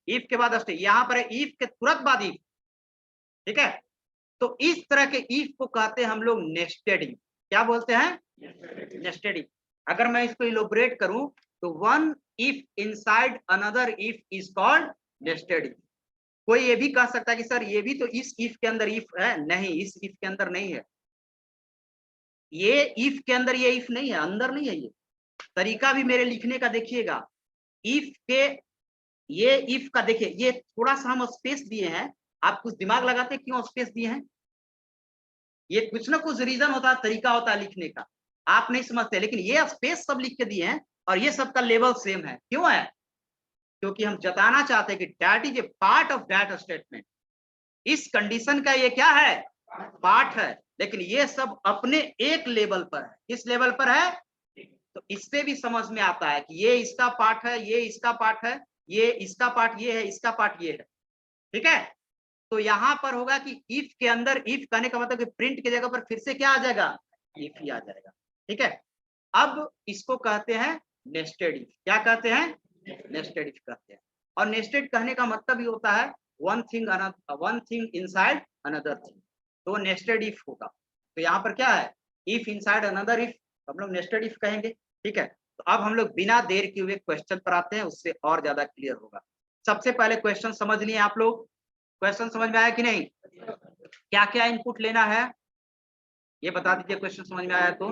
इफ के बाद यहाँ पर है इफ के तुरंत बाद इफ। ठीक है? तो इस तरह के इफ को कहते हैं हम लोग नेस्टेड इफ। क्या बोलते हैं? Nested if. अगर मैं इसको इलोबरेट करूं तो one if inside another if is called nested if. कोई ये भी कह सकता है कि सर ये भी तो इस इफ के अंदर इफ है। नहीं, इस इफ के अंदर नहीं है। ये इफ के अंदर ये इफ नहीं है, अंदर नहीं है। ये तरीका भी मेरे लिखने का देखिएगा। इफ के ये इफ का देखिए, ये थोड़ा सा हम स्पेस दिए हैं। आप कुछ दिमाग लगाते क्यों स्पेस दिए हैं? ये कुछ ना कुछ रीजन होता है, तरीका होता है लिखने का, आप नहीं समझते। लेकिन ये स्पेस सब लिख के दिए हैं, और ये सबका लेवल सेम है। क्यों है? क्योंकि हम जताना चाहते हैं कि that is A part of that statement. इस कंडीशन का ये क्या है, पार्ट है, लेकिन ये सब अपने एक लेवल पर है। किस लेवल पर है, तो इससे भी समझ में आता है कि ये इसका पार्ट है, ये इसका पार्ट है, ये इसका पार्ट ये है, इसका पार्ट ये है। ठीक है, तो यहां पर होगा कि इफ के अंदर, इफ कहने का मतलब कि प्रिंट की जगह पर फिर से क्या आ जाएगा, इफ ही आ जाएगा। ठीक है, अब इसको कहते हैं नेस्टेड इफ। क्या कहते हैं, नेस्टेड इफ कहते हैं। और नेस्टेड कहने का मतलब ही होता है one thing inside another thing, तो नेस्टेड इफ होगा। तो यहाँ पर क्या है, इफ इनसाइड अनदर इफ, हम लोग नेस्टेड इफ कहेंगे। ठीक है, तो अब हम लोग बिना देर किए हुए क्वेश्चन पर आते हैं, उससे और ज्यादा क्लियर होगा। सबसे पहले क्वेश्चन समझ लिए आप लोग, क्वेश्चन समझ में आया कि नहीं, क्या क्या इनपुट लेना है ये बता दीजिए। क्वेश्चन समझ में आया तो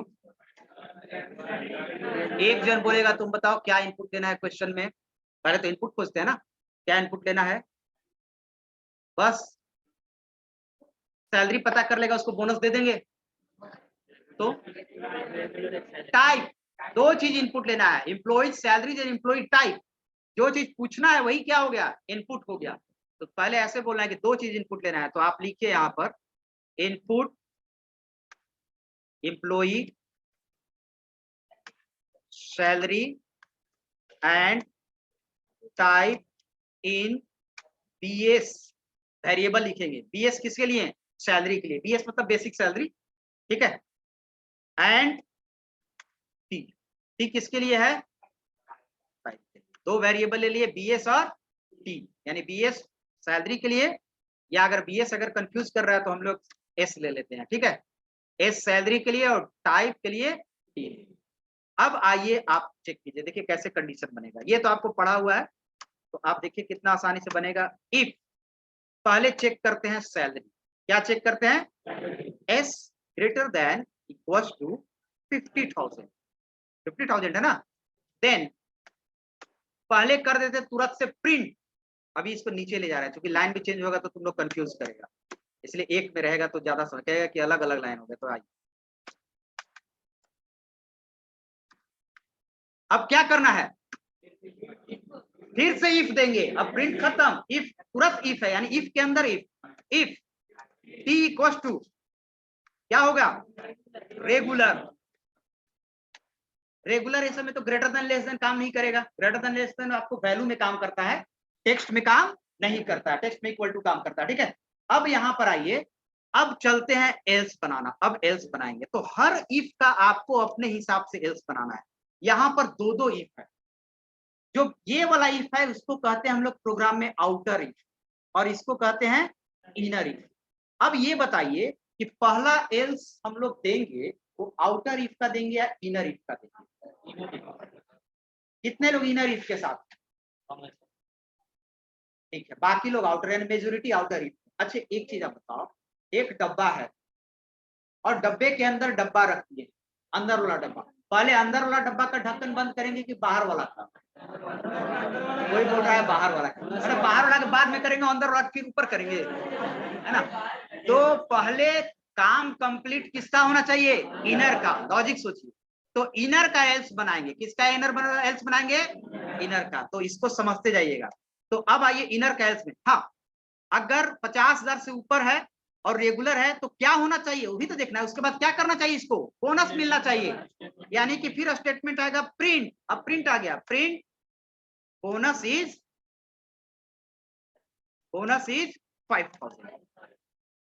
एक जन बोलेगा, तुम बताओ क्या इनपुट लेना है क्वेश्चन में। पहले तो इनपुट पूछते हैं ना, क्या इनपुट लेना है, बस सैलरी पता कर लेगा, उसको बोनस दे देंगे। तो टाइप, दो चीज इनपुट लेना है, employ salary and employ type. जो चीज पूछना है वही क्या हो गया, इनपुट हो गया। तो पहले ऐसे बोलना है कि दो चीज इनपुट लेना है, तो आप लिखिए यहाँ पर input employ salary and type in BS, variable लिखेंगे। बीएस किसके लिए, सैलरी के लिए, बीएस मतलब बेसिक सैलरी। ठीक है, एंड टी, टी किसके लिए है, दो वेरिएबल ले लिए, बीएस और टी, यानी बीएस सैलरी के लिए, या अगर बीएस अगर कंफ्यूज कर रहा है तो हम लोग एस ले लेते हैं। ठीक है, एस सैलरी के लिए और टाइप के लिए टी। अब आइए आप चेक कीजिए, देखिए कैसे कंडीशन बनेगा। ये तो आपको पढ़ा हुआ है, तो आप देखिए कितना आसानी से बनेगा। इफ पहले चेक करते हैं सैलरी, क्या चेक करते हैं, S greater than equals to 50,000, 50,000 है ना। देन पहले कर देते तुरंत से प्रिंट, अभी इसको नीचे ले जा रहा है, क्योंकि लाइन भी चेंज होगा तो तुम लोग कंफ्यूज करेगा, इसलिए एक में रहेगा तो ज्यादा समझ आएगा कि अलग अलग लाइन हो गया। तो आइए अब क्या करना है, फिर से इफ देंगे, अब प्रिंट खत्म, इफ तुरंत इफ है, यानी इफ के अंदर इफ टी इक्वल्स टू क्या होगा, रेगुलर। रेगुलर इस समय तो ग्रेटर देन लेस देन काम नहीं करेगा, ग्रेटर देन लेस देन आपको वैल्यू में काम करता है, टेक्स्ट में काम नहीं करता है, टेक्स्ट में इक्वल टू काम करता है। ठीक है, अब यहां पर आइए, अब चलते हैं एल्स बनाना। अब एल्स बनाएंगे तो हर इफ का आपको अपने हिसाब से एल्स बनाना है। यहां पर दो दो इफ है, जो ये वाला इफ है उसको कहते हैं हम लोग प्रोग्राम में आउटर इफ, और इसको कहते हैं इनर इफ। अब ये बताइए कि पहला एल्स हम लोग देंगे वो आउटर इफ का देंगे या इनर इफ का देंगे, कितने लोग इनर इफ के साथ, ठीक है, बाकी लोग आउटर, यानी मेजोरिटी आउटर इफ। अच्छा एक चीज आप बताओ, एक डब्बा है और डब्बे के अंदर डब्बा रख दिए, अंदर वाला डब्बा, पहले अंदर वाला डब्बा का ढक्कन बंद करेंगे कि बाहर वाला का, कोई बोल रहा है बाहर वाला का, अरे बाहर वाला के बाद में करेंगे, अंदर वाला फिर ऊपर करेंगे, है ना। तो पहले काम कंप्लीट किसका होना चाहिए, इनर का, लॉजिक सोचिए। तो इनर का एल्स बनाएंगे, किसका एल्स बनाएंगे, इनर का, तो इसको समझते जाइएगा। तो अब आइए इनर का एल्स में, हाँ अगर 50,000 से ऊपर है और रेगुलर है तो क्या होना चाहिए वो भी तो देखना है, उसके बाद क्या करना चाहिए, इसको बोनस मिलना चाहिए, यानी कि फिर स्टेटमेंट आएगा प्रिंट। अब प्रिंट आ गया, प्रिंट बोनस इज 5,000।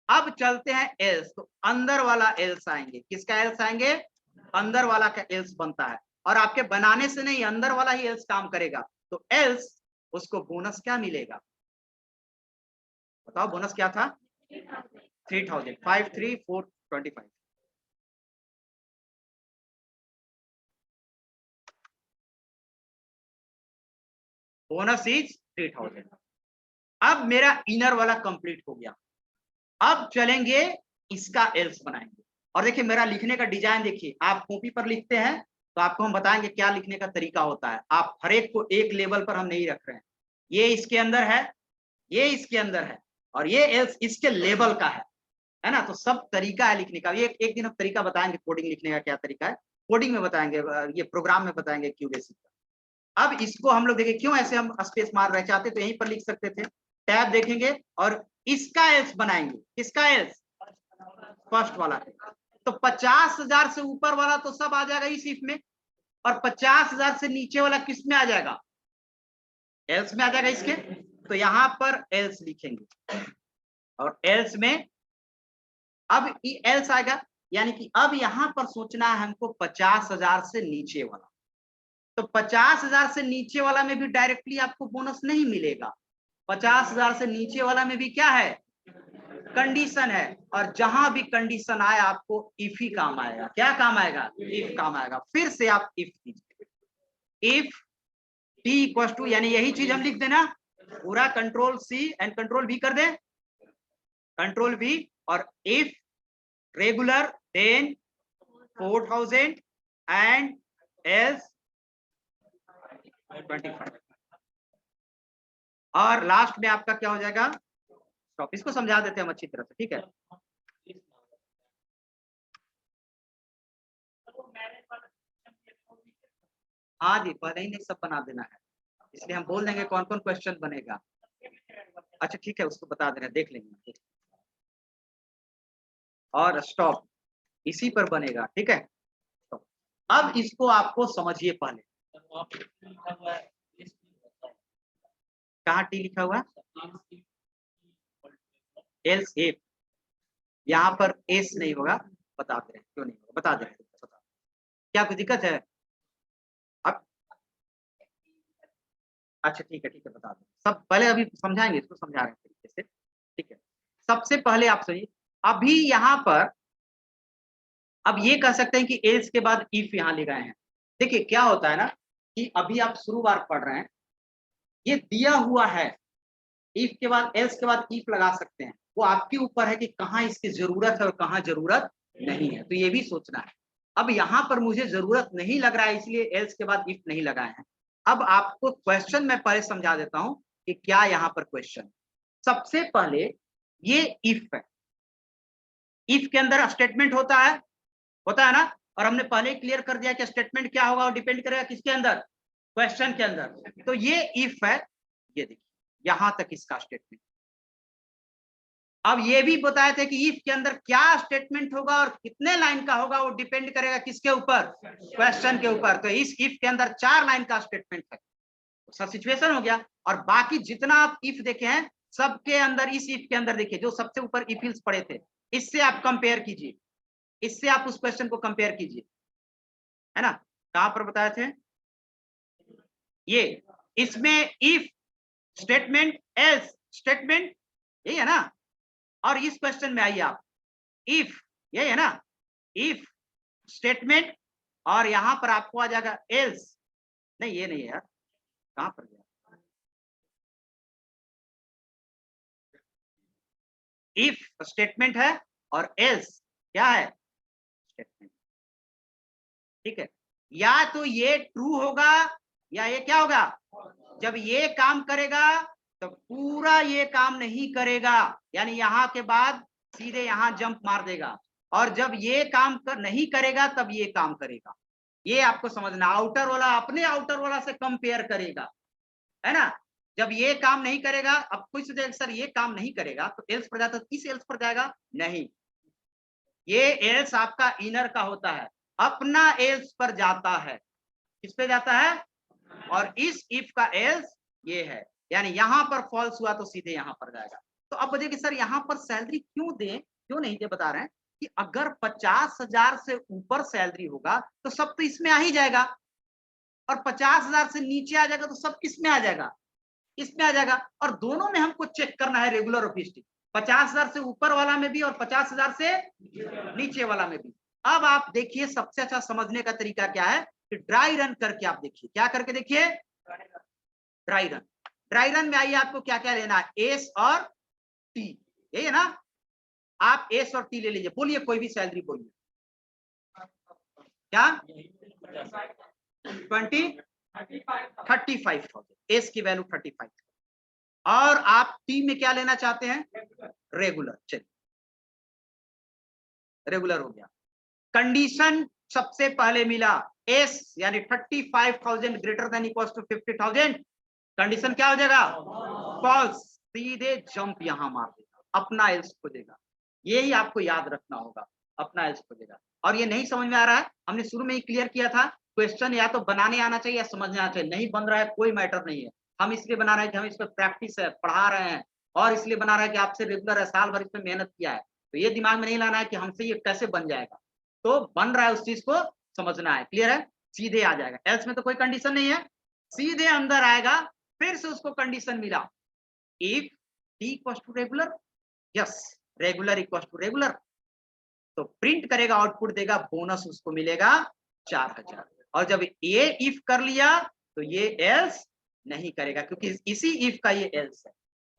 अब चलते हैं एल्स, तो अंदर वाला एल्स आएंगे, किसका एल्स आएंगे, अंदर वाला का एल्स बनता है, और आपके बनाने से नहीं अंदर वाला ही एल्स काम करेगा। तो एल्स उसको बोनस क्या मिलेगा, बताओ बोनस क्या था, 3,000, 5 3 4 25। Bonus is 3,000। अब मेरा इनर वाला कंप्लीट हो गया, अब चलेंगे इसका एल्स बनाएंगे। और देखिए मेरा लिखने का डिजाइन देखिए, आप कॉपी पर लिखते हैं तो आपको हम बताएंगे क्या लिखने का तरीका होता है, आप हर एक को एक लेवल पर हम नहीं रख रहे हैं, ये इसके अंदर है, ये इसके अंदर है, और ये एल्स इसके लेवल का है ना। तो सब तरीका है लिखने का, एक दिन हम तरीका बताएंगे कोडिंग लिखने का, क्या तरीका है कोडिंग में बताएंगे, ये प्रोग्राम में बताएंगे क्यू बेसिक का। अब इसको हम लोग देखिए क्यों ऐसे हम स्पेस मार रहे, चाहते तो यहीं पर लिख सकते थे, टैब देखेंगे और इसका एल्स बनाएंगे। किसका एल्स? फर्स्ट वाला। तो 50,000 से ऊपर वाला तो सब आ जाएगा इस इफ में, और 50,000 से नीचे वाला किस में आ जाएगा? एल्स में आ जाएगा इसके। तो यहां पर एल्स लिखेंगे और एल्स में अब एल्स आएगा, यानी कि अब यहां पर सोचना है हमको 50,000 से नीचे वाला। तो 50,000 से नीचे वाला में भी डायरेक्टली आपको बोनस नहीं मिलेगा। 50,000 से नीचे वाला में भी क्या है? कंडीशन है, और जहां भी कंडीशन आए आपको इफ ही काम आएगा। क्या काम आएगा? इफ काम आएगा। फिर से आप इफ कीजिए, इफ टी इक्वल टू, यानी यही चीज हम लिख देना पूरा, control C and control V कर दे, कंट्रोल वी, और if regular then 4,000 and else 25, और लास्ट में आपका क्या हो जाएगा? स्टॉप। इसको समझा देते हैं हम अच्छी तरह से, ठीक है? हाँ जी, पहले ही नहीं सब बना देना है, इसलिए हम बोल देंगे कौन कौन क्वेश्चन बनेगा। अच्छा ठीक है, उसको बता देना, देख लेंगे। और स्टॉप इसी पर बनेगा, ठीक है? अब इसको आपको समझिए पहले। कहाँ टी लिखा हुआ? एल्स इफ, यहाँ पर एस नहीं होगा, बता दे रहे हैं क्यों नहीं होगा, बता दे रहे हैं। बता, क्या कोई दिक्कत है? अब अच्छा ठीक है बता दो सब, पहले अभी समझाएंगे, इसको समझा रहे हैं तरीके से, ठीक है? सबसे पहले आप सुनिए, अभी यहाँ पर अब ये कह सकते हैं कि एल्स के बाद इफ यहाँ ले गए हैं। देखिए क्या होता है ना कि अभी आप शुरू बार पढ़ रहे हैं, ये दिया हुआ है, इफ के बाद एल्स के बाद इफ लगा सकते हैं, वो आपके ऊपर है कि कहाँ इसकी जरूरत है और कहाँ जरूरत नहीं है, तो ये भी सोचना है। अब यहाँ पर मुझे जरूरत नहीं लग रहा है, इसलिए एल्स के बाद इफ नहीं लगाए हैं। अब आपको क्वेश्चन मैं पहले समझा देता हूं कि क्या यहाँ पर क्वेश्चन। सबसे पहले ये इफ है, इफ के अंदर स्टेटमेंट होता है ना, और हमने पहले क्लियर कर दिया कि स्टेटमेंट क्या होगा और डिपेंड करेगा किसके अंदर? क्वेश्चन के अंदर। तो ये इफ है, ये देखिए यहां तक इसका स्टेटमेंट। अब ये भी बताए थे कि इफ के अंदर क्या स्टेटमेंट होगा और कितने लाइन का होगा, वो डिपेंड करेगा किसके ऊपर? क्वेश्चन के ऊपर। तो इस इफ के अंदर 4 लाइन का स्टेटमेंट है, सब सिचुएशन हो गया। और बाकी जितना आप इफ देखे हैं सबके अंदर, इस इफ के अंदर देखिए जो सबसे ऊपर इफ इल्स पड़े थे, इससे आप कंपेयर कीजिए, इससे आप उस क्वेश्चन को कंपेयर कीजिए, है ना? कहां पर बताए थे ये? इसमें इफ स्टेटमेंट एल्स स्टेटमेंट, यही है ना? और इस क्वेश्चन में आइए आप, इफ, यही है ना? इफ स्टेटमेंट, और यहां पर आपको आ जाएगा एल्स। नहीं ये नहीं है यार, कहां पर गया? इफ स्टेटमेंट है और एल्स क्या है? स्टेटमेंट, ठीक है? या तो ये ट्रू होगा या ये क्या होगा? जब ये काम करेगा तो पूरा ये काम नहीं करेगा, यानी यहाँ के बाद सीधे यहाँ जंप मार देगा, और जब ये काम नहीं करेगा तब ये काम करेगा। ये आपको समझना, आउटर वाला अपने आउटर वाला से कंपेयर करेगा, है ना? जब ये काम नहीं करेगा, अब कुछ सोचेगा सर ये काम नहीं करेगा तो एल्स पर जाता, इस एल्स पर जाएगा नहीं, ये एल्स आपका इनर का होता है, अपना एल्स पर जाता है। किस पे जाता है? और इस इफ का एल्स ये है, यानी यहां पर फॉल्स हुआ तो सीधे यहां पर जाएगा। तो अब देखिए सर यहां पर सैलरी क्यों दें, क्यों नहीं दे, बता रहे हैं कि अगर 50,000 से ऊपर सैलरी होगा तो सब तो इसमें आ ही जाएगा, और 50,000 से नीचे आ जाएगा तो सब किस में आ जाएगा? इसमें आ जाएगा। और दोनों में हमको चेक करना है रेगुलर और फिक्स्ड, 50,000 से ऊपर वाला में भी और 50,000 से नीचे वाला में भी। अब आप देखिए सबसे अच्छा समझने का तरीका क्या है कि ड्राई रन करके आप देखिए, क्या करके देखिए? Dry run. ड्राई रन में आइए आपको क्या क्या लेना है? एस और टी, यही है ना? आप एस और टी ले लीजिए, बोलिए कोई भी सैलरी बोलिए। क्या? 35,000, एस की वैल्यू 35, और आप टी में क्या लेना चाहते हैं? रेगुलर। चलिए रेगुलर हो गया। कंडीशन सबसे पहले मिला एस, यानी 35,000 greater than equal to 50,000, condition क्या हो जाएगा? फॉल्स। सीधे जंप यहाँ मार देगा, अपना एल्स खोजेगा। यही आपको याद रखना होगा, अपना एल्स खोजेगा। और ये नहीं समझ में आ रहा है, हमने शुरू में ही क्लियर किया था, क्वेश्चन या तो बनाने आना चाहिए या समझने आना चाहिए। नहीं बन रहा है कोई मैटर नहीं है, हम इसलिए बना रहे हैं कि हम इस पर प्रैक्टिस है, पढ़ा रहे हैं, और इसलिए बना रहे हैं कि आपसे रेगुलर है, साल भर इसमें मेहनत किया है। तो ये दिमाग में नहीं लाना है कि हमसे ये कैसे बन जाएगा, तो बन रहा है उस चीज को समझना है। क्लियर है? सीधे आ जाएगा, एल्स में तो कोई कंडीशन नहीं है, सीधे अंदर आएगा। फिर से उसको कंडीशन मिला, if T equals to regular, yes regular equals to regular, तो प्रिंट करेगा, आउटपुट देगा, बोनस उसको मिलेगा 4000। और जब ये इफ कर लिया तो ये एल्स नहीं करेगा, क्योंकि इसी इफ का ये एल्स है।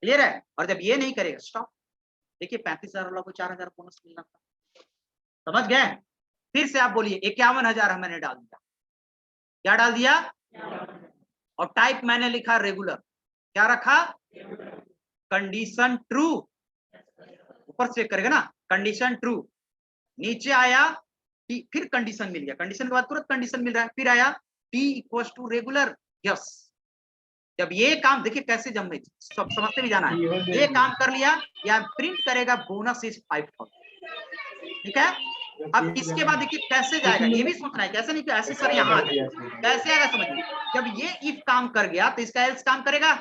क्लियर है? और जब ये नहीं करेगा, स्टॉप। देखिए 35,000 वाला को 4,000 बोनस मिलना था, समझ गए? फिर से आप बोलिए 51,000 मैंने डाल दिया, क्या डाल दिया? और टाइप मैंने लिखा रेगुलर, क्या रखा? कंडीशन ट्रू, ऊपर चेक करेगा ना, कंडीशन ट्रू। नीचे आया फिर कंडीशन मिल गया, कंडीशन के बाद तुरंत कंडीशन मिल रहा है, फिर आया T equals to regular, yes. जब ये काम देखिए कैसे जम गई, सब समझते भी जाना है, ये काम कर लिया, या प्रिंट करेगा बोनस इज 5,000। ठीक है? अब इसके बाद देखिए कैसे जाएगा, ये भी सोचना है, कैसे नहीं कि ऐसे सर यहाँ आ जाए, कैसे आएगा समझिए। जब ये इफ काम कर गया तो इसका एल्स काम करेगा, या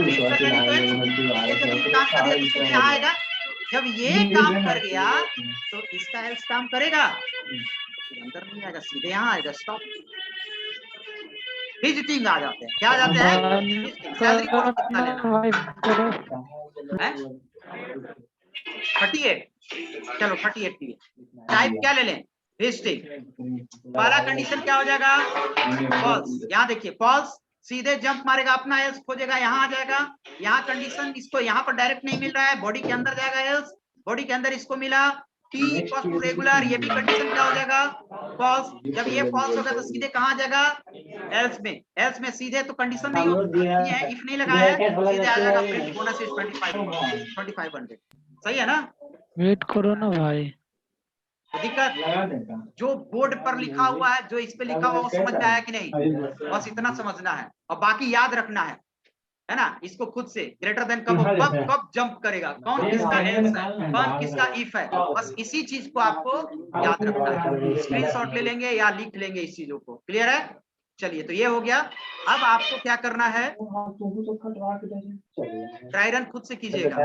फिर कर लेंगे तो एल्स। ये जब इफ काम कर दिया तो सीधे यहाँ आएगा। जब ये काम कर गया तो इसका एल्स काम करेगा, अंदर नहीं आएगा, सीधे यहाँ आएगा, स्टॉप। विजिटिंग आ जाते हैं, क्या आ जाते हैं? सैलरी कोड कितना लेना है? 38, चलो 38 की टाइप क्या ले लें? विजिटिंग। पहला कंडीशन क्या हो जाएगा? फॉल्स। यहाँ देखिए फॉल्स, सीधे जंप मारेगा, अपना एल्स खोजेगा, यहाँ आ जाएगा। यहाँ कंडीशन इसको यहाँ पर डायरेक्ट नहीं मिल रहा है, बॉडी के अंदर जाएगा एल्स, बॉडी के अंदर इसको मिला टी इक्वल टू रेगुलर, ये भी कंडीशन क्या हो जाएगा? फॉल्स। जब ये फॉल्स होगा तो सीधे कहाँ जाएगा? एल्स में। एल्स में सीधे तो कंडीशन नहीं है, इफ नहीं लगाया है, सीधे आ जाएगा प्रिंट बोनस इज 2500। सही है ना? वेट करो ना भाई। दिक्कत जो बोर्ड पर लिखा हुआ है, जो इस पे लिखा हुआ वो समझ में आया कि नहीं? बस इतना समझना है, और बाकी याद रखना है ना? इसको खुद से ग्रेटर देन कब जंप करेगा, कौन किसका एल्स है, कौन किसका इफ है, बस इसी चीज को आपको याद रखना है। स्क्रीनशॉट ले लेंगे या लिख लेंगे इस चीजों को। क्लियर है? चलिए, तो ये हो गया। अब आपको क्या करना है, ड्राई रन खुद से कीजिएगा।